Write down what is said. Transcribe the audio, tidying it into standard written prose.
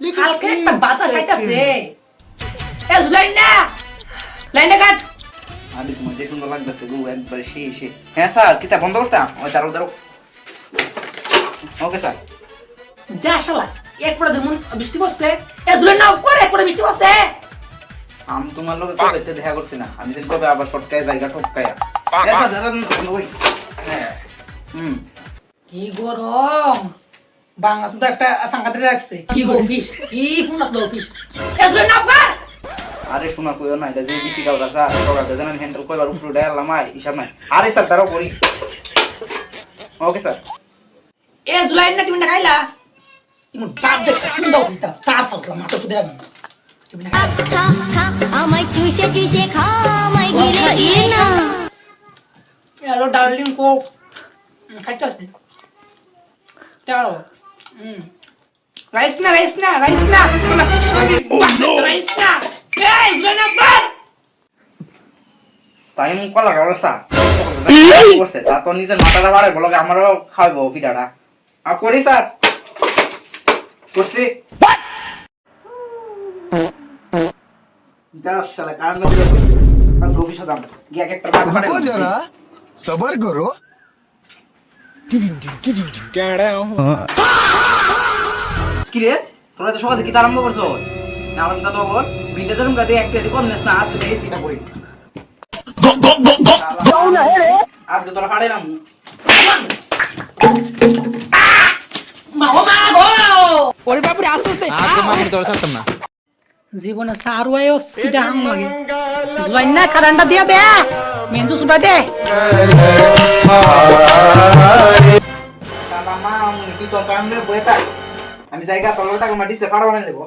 কালকে একটা বাতাস আইতাছে এ জুলাইন না লাইনে কাট আমি তোমার যে সুন্দর লাগতেছে গো একবার সে হ্যাঁ স্যার কিতা বন্ধ করতাম ওই দাঁড়ো ওকে স্যার যা শালা একবারে যেমন বৃষ্টি পড়ছে এ জুলাইন না পরে একবারে বৃষ্টি পড়ছে আমি তোমার লোকে কবে দেখা করছি না আমি দিন কবে আবার ফটকায় জায়গা ঠপকায়া স্যার দাঁড়ান হ্যাঁ কি গরম বাংলাদেশ তো একটা সাংঘাতিক রাখছে কি অফিস কি ফোন আসলো অফিস এ জুলাইন না বার আরে শোনা কইও না এটা যে বিসি কাউরা স্যার তোরা দেন আমি হ্যান্ডেল কইবার উপরে ডায়ালাম আই হিসাব নাই আরে স্যার দাঁড়াও করি ওকে স্যার এ জুলাইন না তুমি না খাইলা তুমি বাপ দেখ তুমি দাও এটা তার সালকা মাথা তুই দেখ তুমি না খাইলা আমায় চুষে চুষে খা আমায় গিলে দিয়ে না হ্যালো ডার্লিং কো খাইতাস চলো রাইস না রাইস না এই জুলাইন আবার তাই মু কলা রসা করছে তা তো নিজের মাথাটা বাড়ে বলকে আমারও খাওয়াবো পিঠাটা আর করি স্যার করছি যা শালা কারণ না দিলে আর অফিসে দাম গিয়ে একটা रुको जरा सबर करो কি রে তোরা তো সকাল থেকে আরম্ভ করছো না আমি তো তোর বিলে ধরুন গাতে একটা দিই কোন না আজ থেকে এটা করি আজকে তোরা ফাড়াইলাম মাগো মাগো ওরে বাপরে আস্তে আস্তে আজকে মামুনি তোর ছাড়তাম না জীবনে সারু আয়ো ফিটা হাম লাগে জুলাইন না কারেন্টটা দিয়া দে মেন্দু সুটা দে মামা তুই তো কামে বইতা আমি জায়গা তলটা মাটিতে ফাড়া বানাই দেব